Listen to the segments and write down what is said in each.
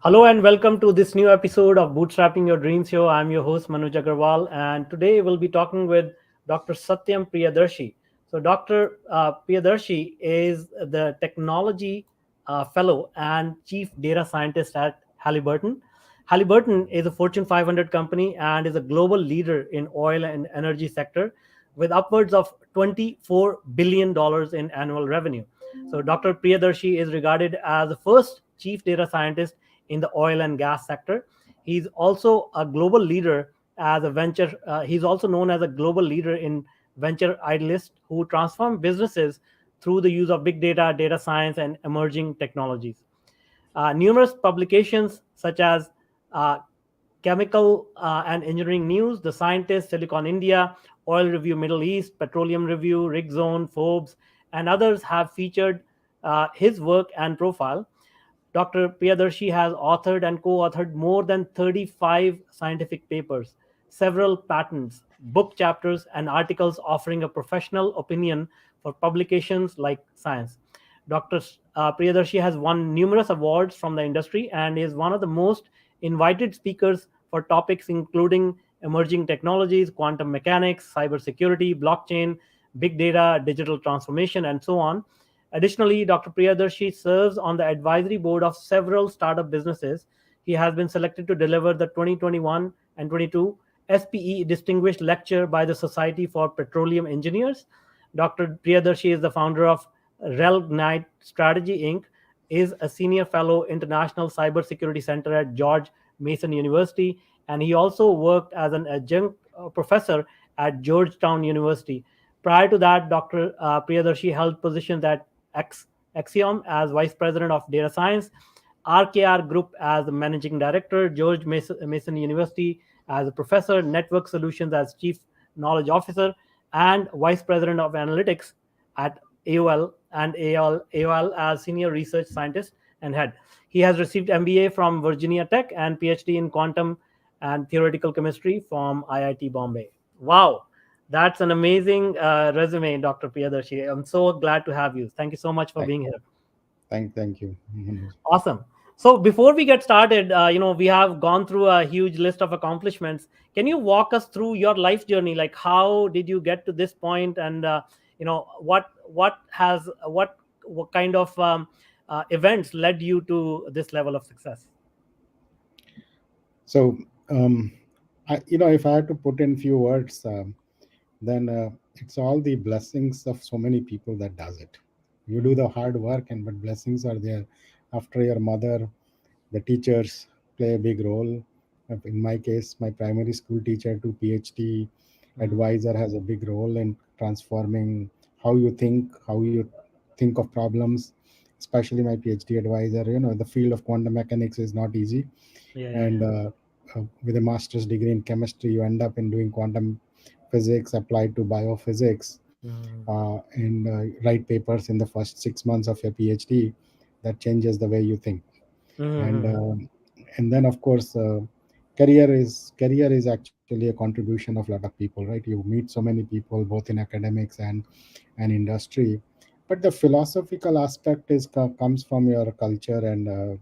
Hello and welcome to this new episode of Bootstrapping Your Dreams Show. I'm your host Manoj Agarwal, and today we'll be talking with Dr. Satyam Priyadarshy. So, Dr. Priyadarshy is the technology fellow and chief data scientist at Halliburton. Halliburton is a Fortune 500 company and is a global leader in oil and energy sector with upwards of $24 billion in annual revenue. So, Dr. Priyadarshy is regarded as the first chief data scientist in the oil and gas sector. He's also a global leader as a venture. He's also known as a global leader in venture idealist who transform businesses through the use of big data, data science, and emerging technologies. Numerous publications such as uh, Chemical and Engineering News, The Scientist, Silicon India, Oil Review Middle East, Petroleum Review, Rigzone, Forbes, and others have featured his work and profile. Dr. Priyadarshi has authored and co authored more than 35 scientific papers, several patents, book chapters, and articles offering a professional opinion for publications like Science. Dr. Priyadarshi has won numerous awards from the industry and is one of the most invited speakers for topics including emerging technologies, quantum mechanics, cybersecurity, blockchain, big data, digital transformation, and so on. Additionally, Dr. Priyadarshi serves on the advisory board of several startup businesses. He has been selected to deliver the 2021 and 22 SPE Distinguished Lecture by the Society for Petroleum Engineers. Dr. Priyadarshi is the founder of Relgnite Strategy Inc., is a senior fellow International Cybersecurity Center at George Mason University, and he also worked as an adjunct professor at Georgetown University. Prior to that, Dr. Priyadarshi held positions at Axiom as Vice President of Data Science, RKR Group as the Managing Director, George Mason University as a Professor, Network Solutions as Chief Knowledge Officer, and Vice President of Analytics at AOL and AOL as Senior Research Scientist and Head. He has received MBA from Virginia Tech and PhD in Quantum and Theoretical Chemistry from IIT Bombay. Wow, that's an amazing resume, Dr. Priyadarshi. I'm so glad to have you. Thank you so much for Thank, being here. thank you. Manoj. Awesome. So before we get started, we have gone through a huge list of accomplishments. Can you walk us through your life journey? Like, how did you get to this point, and what kind of events led you to this level of success? So, um, if I had to put in few words, then it's all the blessings of so many people that does it. You do Mhm. the hard work, and but blessings are there. After your mother, the teachers play a big role. In my case, my primary school teacher to PhD Mhm. advisor has a big role in transforming how you think of problems. Especially my PhD advisor, the field of quantum mechanics is not easy, Yeah, yeah, and yeah. with a master's degree in chemistry, you end up in doing quantum physics applied to biophysics, Mhm. and write papers in the first 6 months of your PhD. That changes the way you think, and Mhm. then of course career is actually a contribution of a lot of people, right? You meet so many people both in academics and industry, but the philosophical aspect comes from your culture and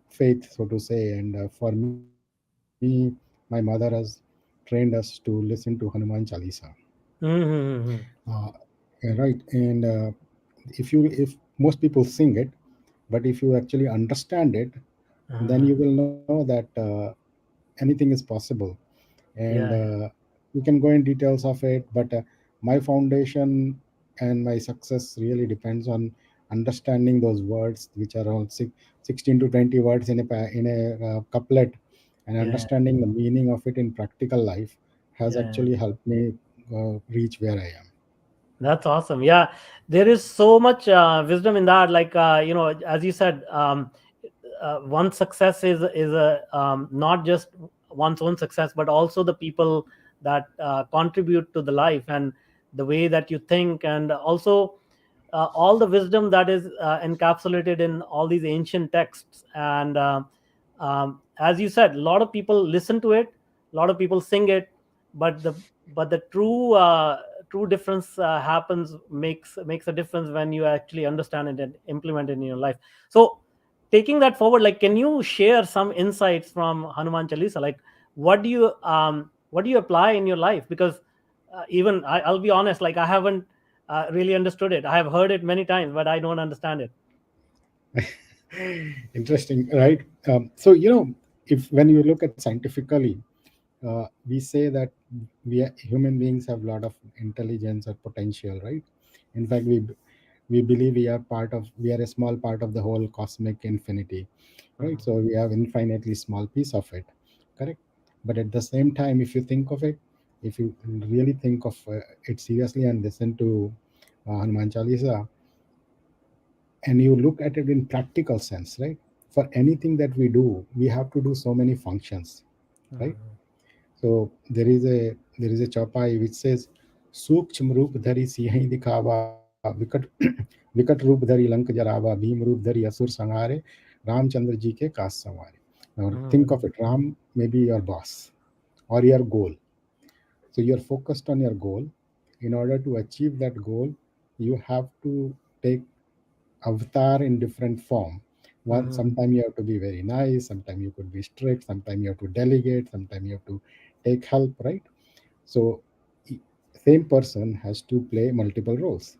faith, so to say. And for me, my mother has trained us to listen to Hanuman Chalisa, Mhm. uh, right? And if most people sing it, but if you actually understand it, then Uh-huh. you will know that anything is possible. And Yeah, yeah. we can go in details of it, but my foundation and my success really depends on understanding those words, which are all 16 to 20 words in a couplet, and Yeah, understanding the meaning of it in practical life has yeah. actually helped me reach where I am. That's awesome. Yeah, there is so much wisdom in that. Like, as you said, one success is a not just one's own success, but also the people that contribute to the life and the way that you think, and also all the wisdom that is encapsulated in all these ancient texts. And as you said, a lot of people listen to it, a lot of people sing it, but the true difference happens makes a difference when you actually understand it and implement it in your life. So taking that forward, like, can you share some insights from Hanuman Chalisa? Like, what do you apply in your life? Because even I'll be honest, like, I haven't really understood it. I have heard it many times, but I don't understand it. Interesting, right? So if when you look at scientifically, we say that human beings have a lot of intelligence or potential, right? In fact, we believe we are a small part of the whole cosmic infinity, right? Mhm. So we have infinitely small piece of it, correct? But at the same time, if you think of it, if you really think of it seriously and listen to Hanuman Chalisa, and you look at it in practical sense, right? For anything that we do, we have to do so many functions, right? Mhm. So there is a chaupai which says, "Sukshma रूप धरि सिंहि दिखावा विकट विकट रूप धरि लंक जरावा भीम रूप धरि असुर संहारे रामचंद्र जी के काज संवारे." Now think of Mhm. it. Ram may be your boss or your goal. So you're focused on your goal. In order to achieve that goal, you have to take avatar in different form. One, Mhm. sometimes you have to be very nice, sometimes you could be strict, sometimes you have to delegate, sometimes you have to take help, right? So e- same person has to play multiple roles,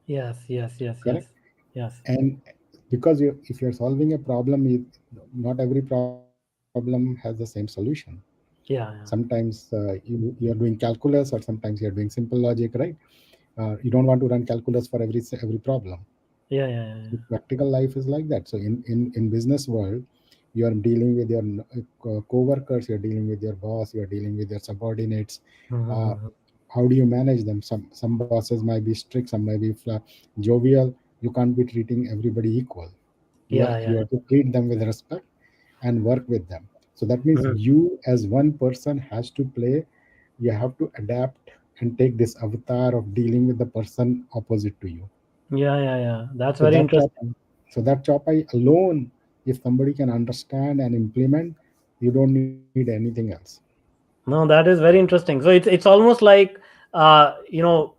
Yes, yes, yes, correct? yes, yes. And because if you're solving a problem, not every problem has the same solution. Yeah, Sometimes yeah, you're doing calculus, or sometimes you're doing simple logic, right? You don't want to run calculus for every problem. yeah, yeah, yeah, So practical life is like that. So in business world, you are dealing with your co-workers, you're dealing with your boss, you're dealing with your subordinates. yeah. uh, Mhm. how do you manage them? Some bosses might be strict, some might be jovial. You can't be treating everybody equal. Yeah, You yeah. have to treat them with respect and work with them. So that means Mhm. you as one person has to play. You have to adapt and take this avatar of dealing with the person opposite to you. Yeah, yeah, yeah. That's So very that chop, interesting. so that chopai alone, if somebody can understand and implement, you don't need anything else. No, that is very interesting. So it's almost like, you know,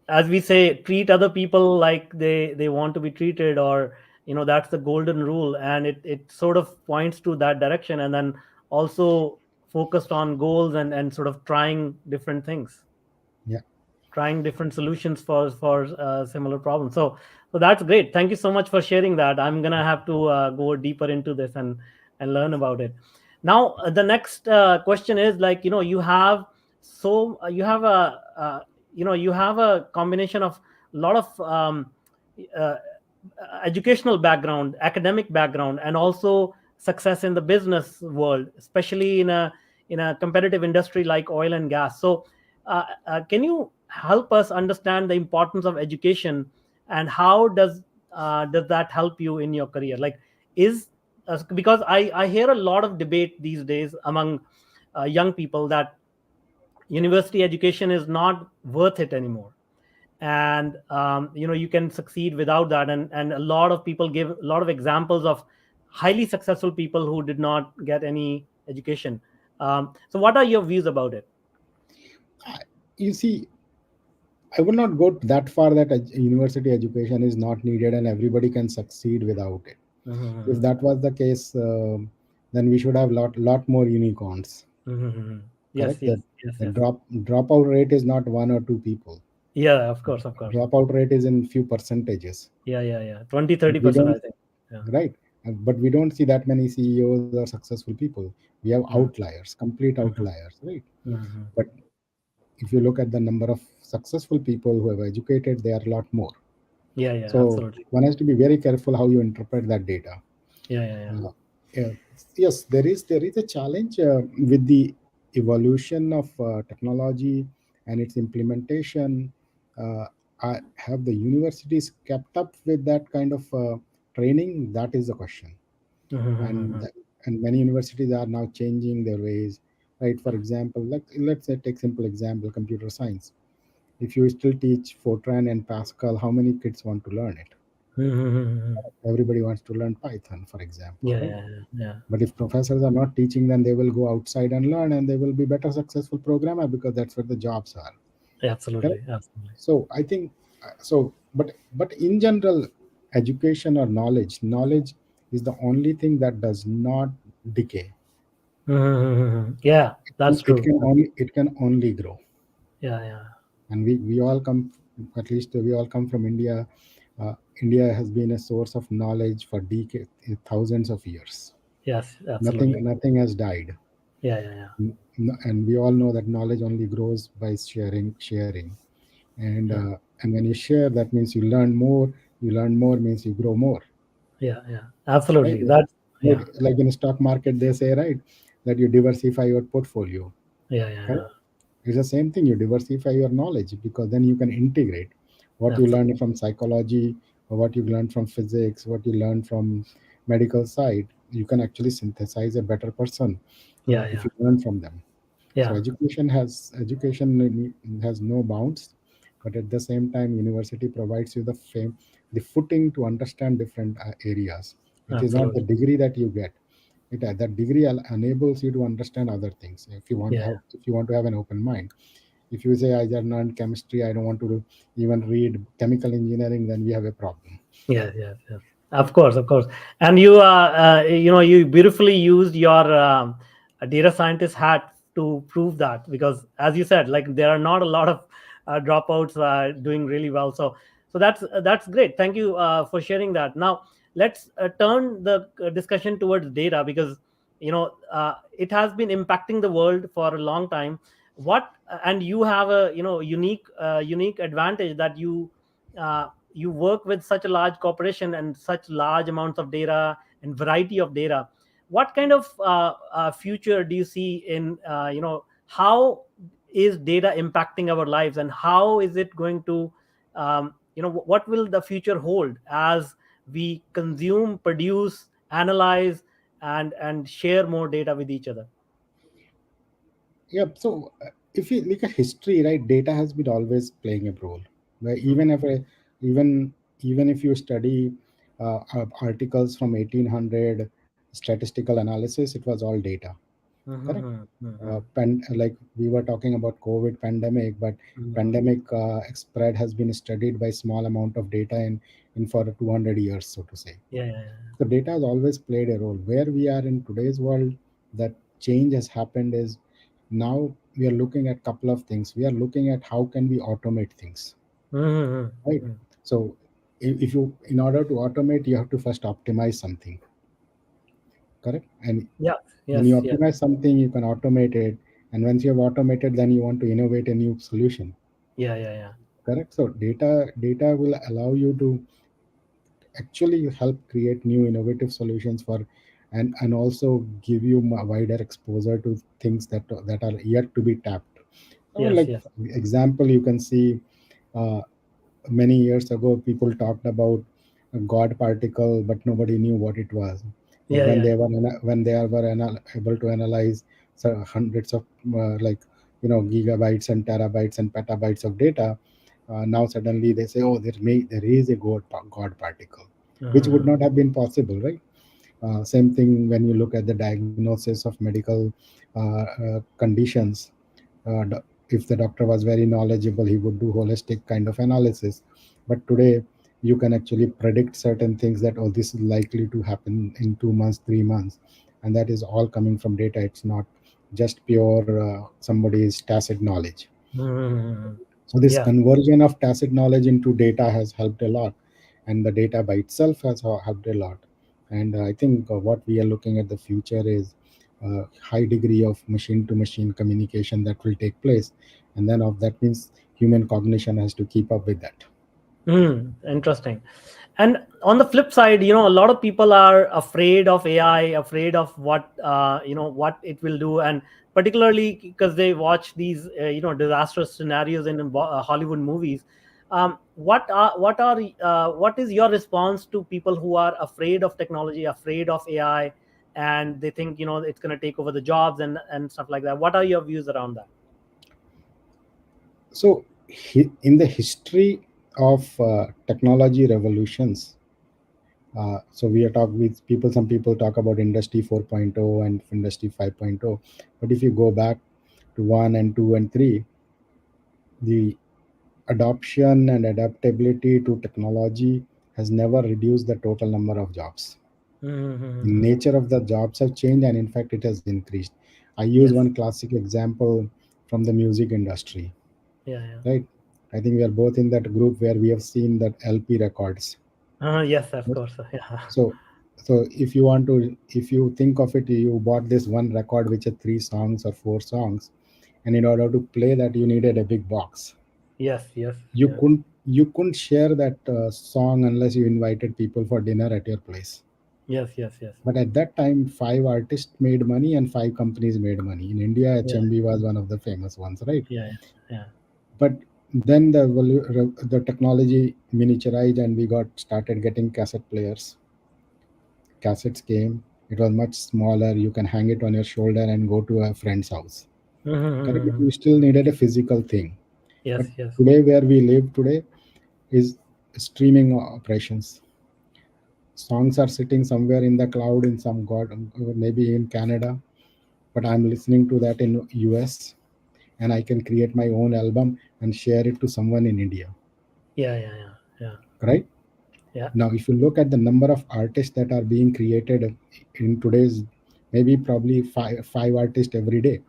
as we say, treat other people like they want to be treated, or that's the golden rule, and it sort of points to that direction, and then also focused on goals and sort of trying different things, Yeah, trying different solutions for similar problems. So that's great. Thank you so much for sharing that. I'm gonna have to go deeper into this and learn about it. Now, the next question is, like, you have, you have a you have a combination of a lot of uh, educational background, academic background, and also success in the business world, especially in a competitive industry like oil and gas. So can you help us understand the importance of education, and how does that help you in your career? Like, is because I hear a lot of debate these days among young people that university education is not worth it anymore, and you can succeed without that, and a lot of people give a lot of examples of highly successful people who did not get any education. So what are your views about it? you see, I would not go that far that university education is not needed and everybody can succeed without it. If Mhm. that was the case, then we should have lot more unicorns. Mhm. Yes, Correct. yes, That yes, the yes. dropout rate is not one or two people. Yeah, of course, of course. Dropout rate is in few percentages. Yeah, yeah, yeah. 20, But thirty we percent don't, I think. Yeah. right? But we don't see that many CEOs or successful people. We have Mhm. outliers, complete Mhm. outliers, right? Mhm. But if you look at the number of successful people who have educated, they are a lot more. Yeah, yeah, So absolutely. one has to be very careful how you interpret that data. Yeah, yeah, yeah. Uh, yeah, yes, there is a challenge with the evolution of technology and its implementation. Uh, have the universities kept up with that kind of training? That is the question. And Mhm. and many universities are now changing their ways. Right. For example, like let's say take simple example, computer science. If you still teach Fortran and Pascal, how many kids want to learn it? Mhm. Everybody wants to learn Python, for example, Yeah, right? yeah, yeah. But if professors are not teaching, then they will go outside and learn, and they will be better successful programmer because that's where the jobs are. Yeah, Correct. absolutely, absolutely. So I think so. But in general, education or knowledge is the only thing that does not decay. Yeah, that's It true. can only, it can only grow. Yeah, yeah. And we all come, at least we all come from India. India has been a source of knowledge for decades, thousands of years. Yes, Nothing absolutely. nothing has died. Yeah, yeah, yeah. And we all know that knowledge only grows by sharing. and Yeah, and when you share, that means you learn more. You learn more means you grow more, yeah, yeah. right? Absolutely. That's like, yeah, like in stock market they say, right, that you diversify your portfolio. yeah, yeah, Correct. yeah. It's the same thing. You diversify your knowledge because then you can integrate what you learn Absolutely. from psychology, or what you learn from physics, what you learn from medical side. You can actually synthesize a better person Yeah, if yeah, you learn from them. So yeah, education has no bounds, but at the same time, university provides you the footing to understand different areas. It is not the absolutely. degree that you get. That degree enables you to understand other things. Yeah, If you want to have an open mind. If you say I just learned chemistry, I don't want to even read chemical engineering, then we have a problem. yes, yes, yes. Of course, of course. And you, you beautifully used your data scientist hat to prove that, because, as you said, like there are not a lot of dropouts doing really well. So that's great. Thank you for sharing that. Now let's turn the discussion towards data, because it has been impacting the world for a long time. What And you have a unique advantage that you work with such a large corporation and such large amounts of data and variety of data. What kind of future do you see in how is data impacting our lives, and how is it going to what will the future hold as we consume, produce, analyze, and share more data with each other? Yeah. So if you look at history, right, data has been always playing a role. Where even even if you study articles from 1800, statistical analysis, it was all data. Correct. Mhm, mhm, Like we were talking about COVID pandemic, but mhm. pandemic spread has been studied by small amount of data in for 200 years, so to say. Yeah, yeah, yeah. So data has always played a role. Where we are in today's world, that change has happened is now we are looking at couple of things. We are looking at how can we automate things, Mhm, right? mhm. So if you, in order to automate, you have to first optimize something, correct? And Yeah, when you yes, yes. optimize something, you can automate it. And once you have automated, then you want to innovate a new solution, Yeah, yeah, yeah. correct? So data will allow you to actually help create new innovative solutions for, and also give you wider exposure to things that are yet to be tapped. Oh, Yes, like yes. example, you can see uh, many years ago people talked about a god particle, but nobody knew what it was. But Yeah, yeah. when they were able to analyze hundreds of like gigabytes and terabytes and petabytes of data, now suddenly they say, oh, there is a god particle, which would Mhm. not have been possible, right? Same thing when you look at the diagnosis of medical conditions. If the doctor was very knowledgeable, he would do holistic kind of analysis. But today, you can actually predict certain things that, oh, this is likely to happen in 2 months, 3 months, and that is all coming from data. It's not just pure somebody's tacit knowledge. Mhm. So this Yeah. conversion of tacit knowledge into data has helped a lot, and the data by itself has helped a lot. And I think what we are looking at the future is high degree of machine-to-machine communication that will take place, and then of that means human cognition has to keep up with that. Interesting. And on the flip side, a lot of people are afraid of AI, afraid of what it will do, and particularly because they watch these disastrous scenarios in Hollywood movies. What is your response to people who are afraid of technology, afraid of AI, and they think it's going to take over the jobs and stuff like that? What are your views around that? So in the history of technology revolutions, so we are talking with people, some people talk about industry 4.0 and industry 5.0, but if you go back to 1 and 2 and 3, the adoption and adaptability to technology has never reduced the total number of jobs. The Mm-hmm. nature of the jobs have changed, and in fact it has increased. I use Yes. one classic example from the music industry, Yeah, yeah. right? I think we are both in that group where we have seen that LP records. Yes, of Yes. course. Yeah. So if you want to, if you think of it, you bought this one record which had 3 songs or 4 songs, and in order to play that you needed a big box. Yes, yes, you yes. couldn't you couldn't share that song unless you invited people for dinner at your place. Yes, yes, yes. But at that time, 5 artists made money and 5 companies made money. In India, Yeah, HMB was one of the famous ones, right? yeah, yeah. But then the technology miniaturized and we got started getting cassette players. Cassettes came. It was much smaller. You can hang it on your shoulder and go to a friend's house. Correct? But Mm-hmm. you still needed a physical thing. But Yes, yes. today, where we live today, is streaming operations. Songs are sitting somewhere in the cloud in some god, maybe in Canada, but I'm listening to that in US, and I can create my own album and share it to someone in India, Yeah, yeah, yeah, yeah, right? yeah. Now, if you look at the number of artists that are being created in today's, maybe probably five artists every day,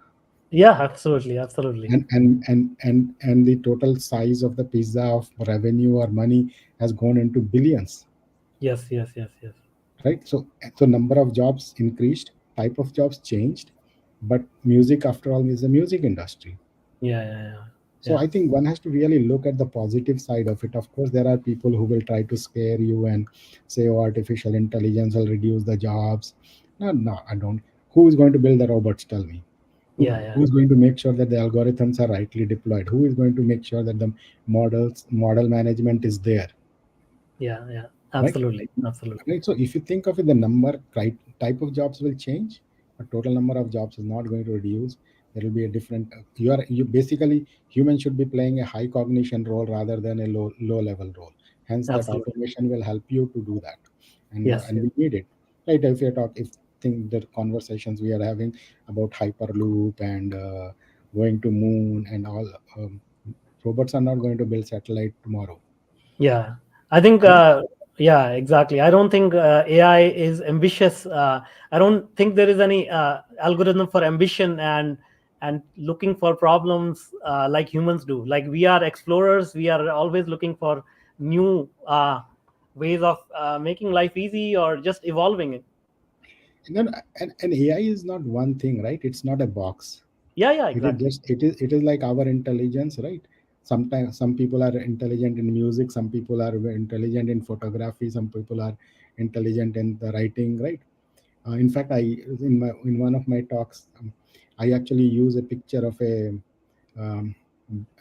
Yeah, absolutely, absolutely. and the total size of the pizza of revenue or money has gone into billions, Yes, yes, yes, yes. right? So number of jobs increased, type of jobs changed, but music after all is the music industry. Yeah, yeah, yeah, So yeah. I think one has to really look at the positive side of it. Of course, there are people who will try to scare you and say, "Oh, artificial intelligence will reduce the jobs." No, no, I don't. Who is going to build the robots? Tell me. Yeah, yeah, Who's going to make sure that the algorithms are rightly deployed? Who is going to make sure that the model management is there, yeah, yeah. right? Absolutely, absolutely. Right. So if you think of it, the type of jobs will change, but total number of jobs is not going to reduce. There will be a different. You basically, humans should be playing a high cognition role rather than a low level role. Hence, that Absolutely. automation will help you to do that, Yes, and yes. we need it, right? If think the conversations we are having about hyperloop and going to moon and all, um, robots are not going to build satellite tomorrow, Yeah, I think, right? yeah, exactly. I don't think AI is ambitious. I don't think there is any algorithm for ambition and looking for problems like humans do. Like we are explorers, we are always looking for new ways of making life easy or just evolving it. And then and AI is not one thing, right? It's not a box. Yeah, yeah, It is exactly. just it is like our intelligence, right? Sometimes some people are intelligent in music, some people are intelligent in photography, some people are intelligent in the writing, right? In fact, in one of my talks, I actually use a picture of a um,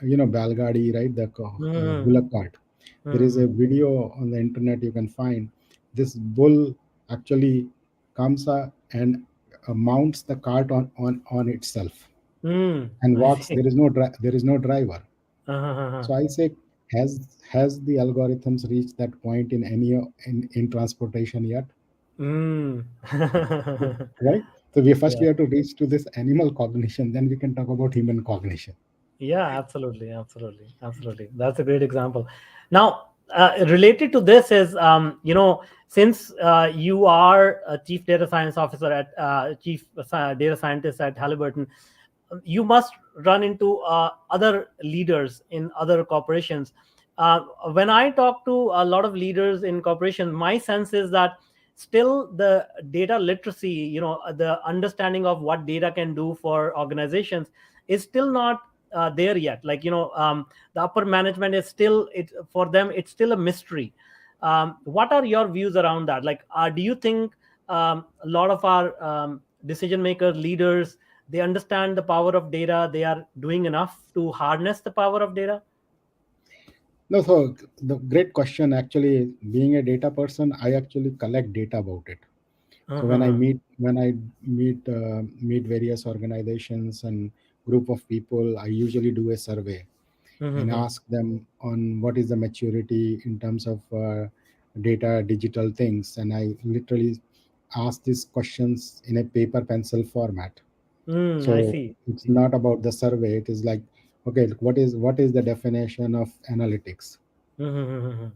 Balgadi, right? The Mm-hmm. bullock cart. There is a video on the internet you can find. This bull actually comes and mounts the cart on itself and I walks. see. There is no driver. Uh-huh. So I say, has the algorithms reached that point in in transportation yet? Mm. Right. So we Yeah. have to reach to this animal cognition, then we can talk about human cognition. Yeah, absolutely, absolutely, absolutely. That's a great example. Now, related to this is, since you are a chief data science officer at chief data scientist at Halliburton, you must run into other leaders in other corporations. Uh, when I talk to a lot of leaders in corporations, my sense is that still the data literacy, the understanding of what data can do for organizations is still not there yet. Like, the upper management is still, it for them it's still a mystery. What are your views around that? Like, do you think a lot of our decision makers, leaders, they understand the power of data, they are doing enough to harness the power of data? No, so the great question. Actually, being a data person, I actually collect data about it. So Uh-huh. when I meet various organizations and group of people, I usually do a survey and Uh-huh. ask them on what is the maturity in terms of data, digital things, and I literally ask these questions in a paper pencil format. I So see. it's not about the survey. It is like, okay, what is the definition of analytics? Uh-huh.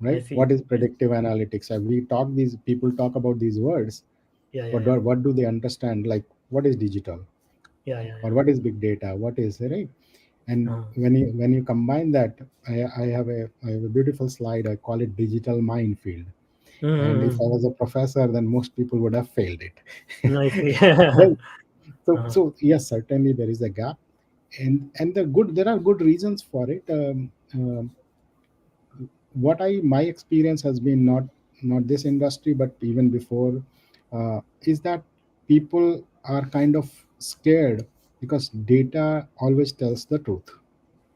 I right? see. What is I see. predictive analytics? We talk these people talk about these words, Yeah, yeah, but yeah. what do they understand? Like, what is digital, Yeah, yeah, or yeah. what is big data? What is, right? And Uh-huh. when you combine that, I have a beautiful slide. I call it digital minefield. And if Mm-hmm. I was a professor, then most people would have failed it. I see. Right. So Uh-huh. so yes, certainly there is a gap, and there are good reasons for it. What I my experience has been, not this industry but even before, is that people are kind of scared because data always tells the truth.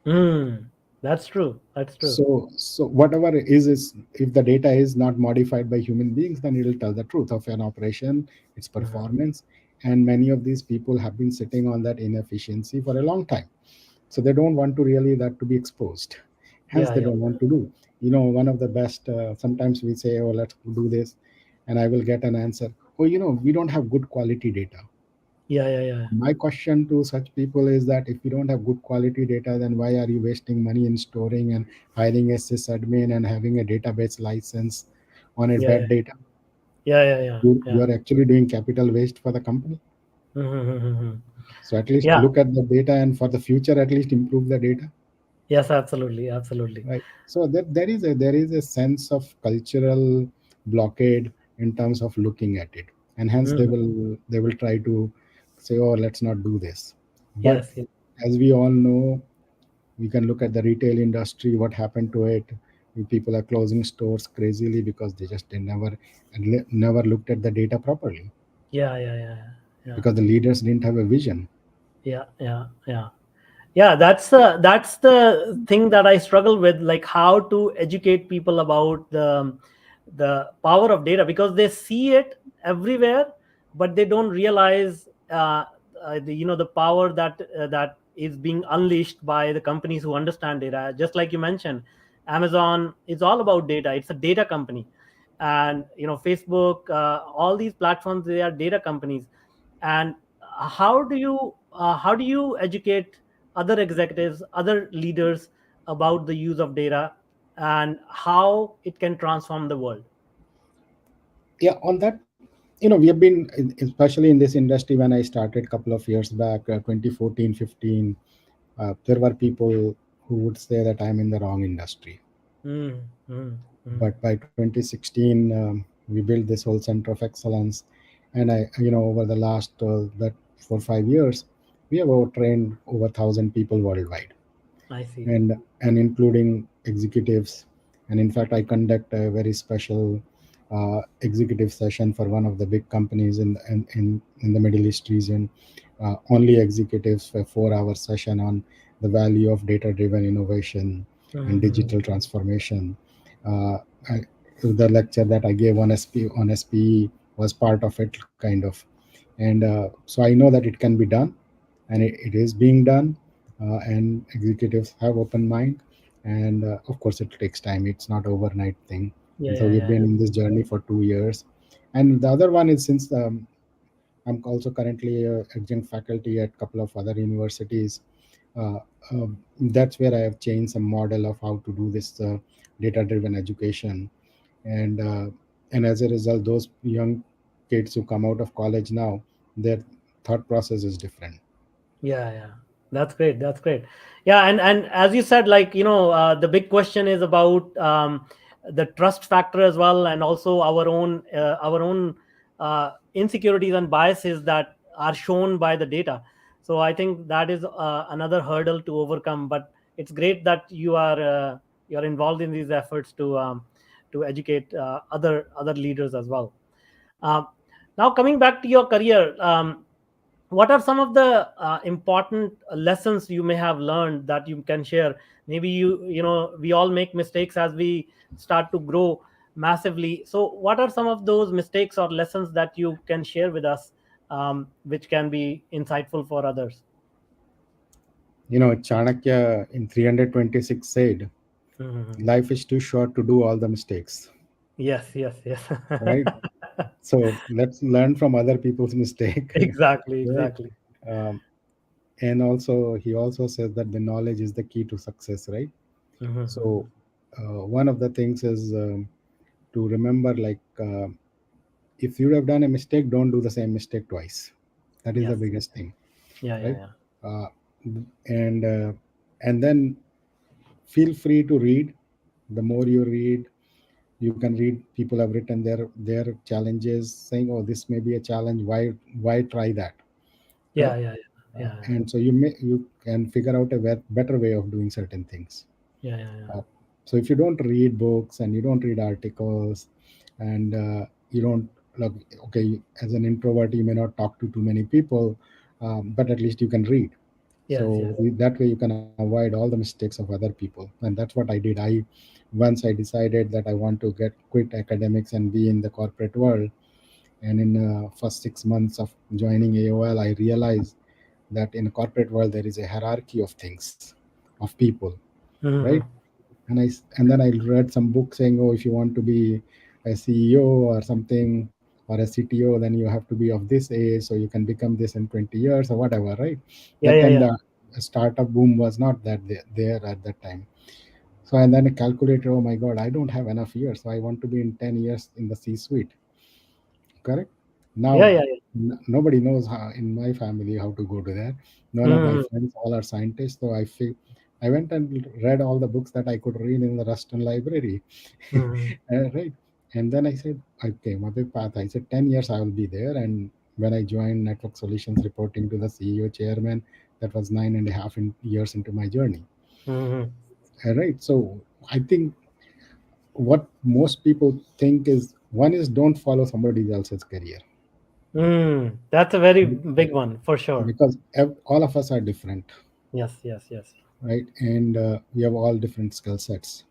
Mm. That's true. That's true. So whatever it is if the data is not modified by human beings, then it will tell the truth of an operation, its Uh-huh. performance. And many of these people have been sitting on that inefficiency for a long time, so they don't want to really that to be exposed. Hence Yeah, they yeah, don't want to do. One of the best, sometimes we say, oh, let's do this, and I will get an answer, oh, we don't have good quality data. yeah, yeah, yeah. My question to such people is that if you don't have good quality data, then why are you wasting money in storing and hiring a sysadmin and having a database license on a Yeah, yeah, bad data? yeah, yeah, yeah, You yeah. are actually doing capital waste for the company. Mm-hmm. So at least Yeah. look at the data, and for the future, at least improve the data. Yes, absolutely, absolutely. Right. So there is a sense of cultural blockade in terms of looking at it, and hence they Mm. will they will try to say, oh, let's not do this. But Yes, yes. as we all know, we can look at the retail industry, what happened to it. People are closing stores crazily because they never looked at the data properly, Yeah, yeah, yeah, yeah, because the leaders didn't have a vision. yeah, yeah, yeah. Yeah, that's the thing that I struggle with, like how to educate people about the power of data, because they see it everywhere, but they don't realize the power that is being unleashed by the companies who understand data. Just like you mentioned, Amazon is all about data. It's a data company. And Facebook, all these platforms, they are data companies. And how do you educate other executives, other leaders, about the use of data and how it can transform the world? Yeah, on that, we have been especially in this industry. When I started a couple of years back, 2014, 15, there were people who would say that I'm in the wrong industry. Mm, mm, mm. But by 2016, we built this whole center of excellence. And over the last that 4 5 years, we have trained over 1,000 people worldwide, I see. and including executives. And in fact, I conduct a very special executive session for one of the big companies in the Middle East region. Only executives for a 4 hour session on the value of data driven innovation and Mhm. digital transformation. uh, I, the lecture that I gave on SPE was part of it, kind of. And so I know that it can be done, and it is being done. And executives have open mind. And of course, it takes time. It's not overnight thing. Yeah, And so yeah, we've yeah, been yeah. in this journey for 2 years. And the other one is, since I'm also currently adjunct faculty at a couple of other universities. Uh, that's where I have changed some model of how to do this data-driven education. And as a result, those young kids who come out of college now, their thought process is different. Yeah, yeah. That's great. That's great. Yeah, and as you said, like the big question is about the trust factor as well, and also our own insecurities and biases that are shown by the data. So I think that is another hurdle to overcome. But it's great that you're involved in these efforts to educate other leaders as well. Um, Now, coming back to your career, what are some of the important lessons you may have learned that you can share? Maybe we all make mistakes as we start to grow massively. So what are some of those mistakes or lessons that you can share with us, which can be insightful for others? Chanakya in 326 said, Mhm. life is too short to do all the mistakes, Yes, yes, yes. right? So let's learn from other people's mistake. Exactly, Right. exactly. um, and also he also says that the knowledge is the key to success, right? Mhm, So mhm. one of the things is to remember, like, if you have done a mistake, don't do the same mistake twice. That is the Yes. biggest thing, Yeah, yeah, right? yeah. Uh, and then feel free to read. The more you read, you can read, people have written their challenges, saying, oh, this may be a challenge, why try that, Yeah, right? yeah, yeah. Yeah, yeah. And so you can figure out a better way of doing certain things. Yeah, yeah, yeah. uh, so if you don't read books and you don't read articles, and you don't, look, okay, as an introvert you may not talk to too many people, but at least you can read. Yes, So yes. that way you can avoid all the mistakes of other people, and that's what I did. Once I decided that I want to get quit academics and be in the corporate world, and in first 6 months of joining AOL, I realized that in corporate world there is a hierarchy of things, of people, right? Mm-hmm. And then I read some book saying, oh, if you want to be a CEO or something, or a CTO, then you have to be of this age, so you can become this in 20 years or whatever, right? Yeah, That yeah, time yeah. the startup boom was not that there at that time. So and then I calculated, oh my god, I don't have enough years, so I want to be in 10 years in the C suite. Correct. Now Yeah, yeah, yeah. nobody knows how in my family how to go to that. None of my Mm-hmm. friends all are scientists, so I went and read all the books that I could read in the Ruston library. Mm-hmm. Right. And then I said, okay, my big path. I said 10 years I will be there. And when I joined Network Solutions, reporting to the CEO chairman, that was 9.5 years into my journey. Mm-hmm. Right. So I think what most people think is, one is, don't follow somebody else's career, Mm. That's a very big one for sure. because all of us are different, Yes, yes, yes. right? And we have all different skill sets.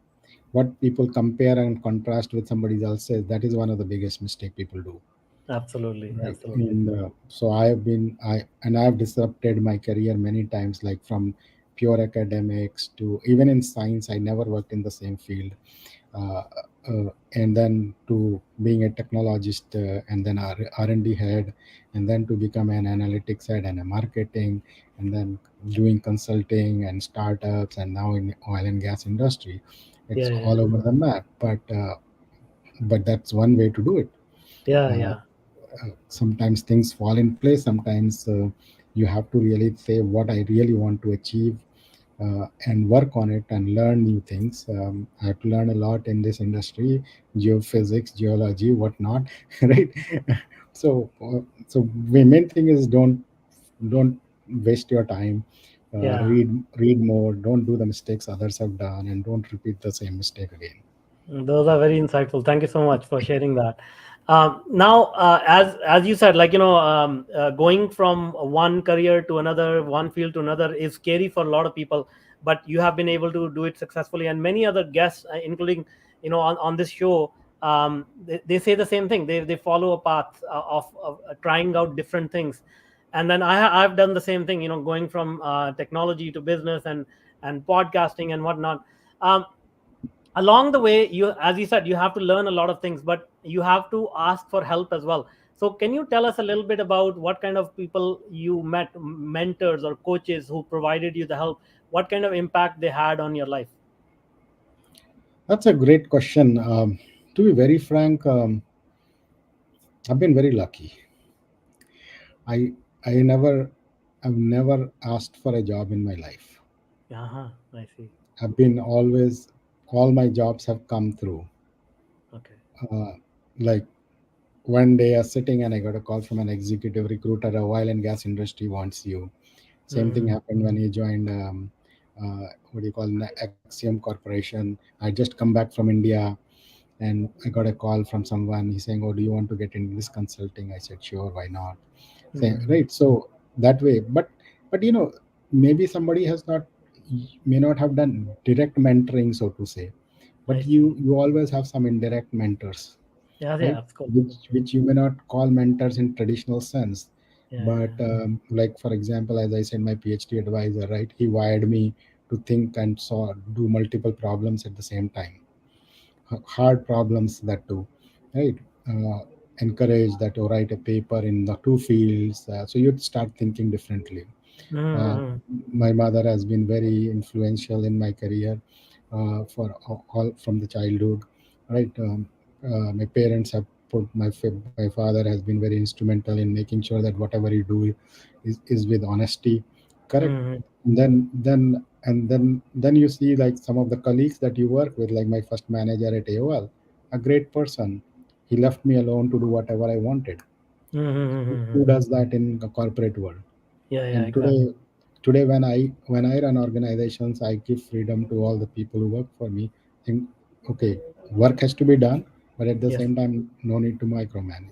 What people compare and contrast with somebody else's, that is one of the biggest mistake people do, Absolutely, right? absolutely. And so I have disrupted my career many times, like from pure academics to even in science. I never worked in the same field, uh, and then to being a technologist, and then R&D head, and then to become an analytics head and a marketing, and then doing consulting and startups, and now in oil and gas industry. Yeah, It's yeah, all over the map, but that's one way to do it. yeah, uh, yeah, Sometimes things fall in place. Sometimes you have to really say, what I really want to achieve, and work on it and learn new things. I have to learn a lot in this industry, geophysics, geology, whatnot, right? So, the main thing is, don't waste your time. yeah. Read more. Don't do the mistakes others have done, and don't repeat the same mistake again. Those are very insightful. Thank you so much for sharing that. Now, as you said, like going from one career to another, one field to another, is scary for a lot of people. But you have been able to do it successfully, and many other guests, including on this show, they say the same thing. They follow a path of trying out different things, and then I've done the same thing. Going from technology to business and podcasting and whatnot. Along the way, you, as you said, you have to learn a lot of things, but you have to ask for help as well. So can you tell us a little bit about what kind of people you met, mentors or coaches who provided you the help, what kind of impact they had on your life? That's a great question. To be very frank, I've been very lucky. I I never I've never asked for a job in my life. Uh-huh, I see. I've been always All my jobs have come through. Okay. Uh, like one day I was sitting and I got a call from an executive recruiter. A oil and gas industry wants you. Same thing Mm-hmm. happened when he joined. What do you call, Axiom Corporation. I just come back from India, and I got a call from someone. He's saying, "Oh, do you want to get into this consulting?" I said, "Sure, why not?" Say, Mm-hmm. right. So that way, but maybe somebody may not have done direct mentoring, so to say, I but see. you always have some indirect mentors, Yeah, yeah, right? of course. Which you may not call mentors in traditional sense, Yeah, but yeah. like for example, as I said, my PhD advisor, right? He wired me to think and do multiple problems at the same time, hard problems that too, right? uh, Encourage that to write a paper in the two fields, so you'd start thinking differently. uh, Mm-hmm. my mother has been very influential in my career. for all from the childhood, right? My parents have put my father has been very instrumental in making sure that whatever you do is with honesty, correct? Hmm. Then you see like some of the colleagues that you work with, like my first manager at AOL, a great person. He left me alone to do whatever I wanted. Hmm. Who does that in the corporate world? Yeah, yeah, And exactly. today when I run organizations, I give freedom to all the people who work for me. Think, okay, work has to be done, but at the Yes. same time, no need to micromanage.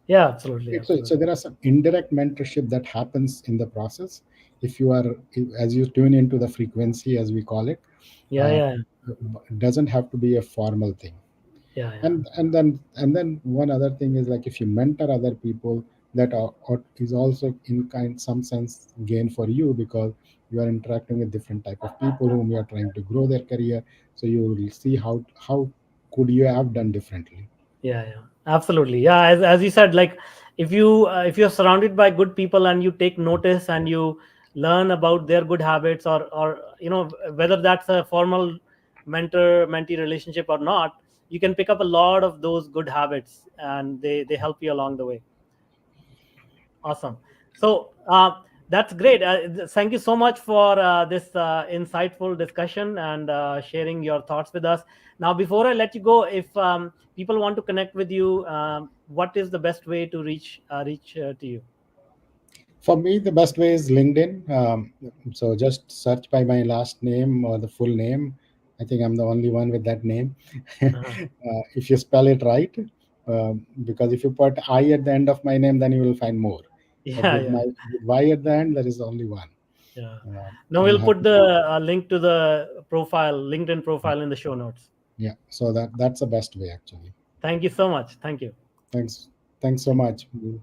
Yeah, absolutely, So absolutely. there are some indirect mentorship that happens in the process. If you are, as you tune into the frequency, as we call it, Yeah, uh, yeah, it doesn't have to be a formal thing. yeah, yeah, And then one other thing is like if you mentor other people, that is also in kind some sense gain for you, because you are interacting with different type of people whom you are trying to grow their career. So you will see how could you have done differently. yeah, yeah, absolutely. Yeah, as you said, like if you're surrounded by good people and you take notice and you learn about their good habits, or whether that's a formal mentor mentee relationship or not, you can pick up a lot of those good habits, and they help you along the way. Awesome. So that's great. Thank you so much for this insightful discussion and sharing your thoughts with us. Now, before I let you go, if people want to connect with you, what is the best way to reach to you? For me, the best way is LinkedIn. So just search by my last name or the full name. I think I'm the only one with that name. Uh-huh. If you spell it right, because if you put I at the end of my name, then you will find more. But Yeah, with yeah, my with Y at the end, there is only one. yeah. Uh, Now I'm we'll happy. put the link to the LinkedIn profile in the show notes. Yeah, so that's the best way actually. Thank you so much. Thank you. Thanks, thanks so Thank you. much.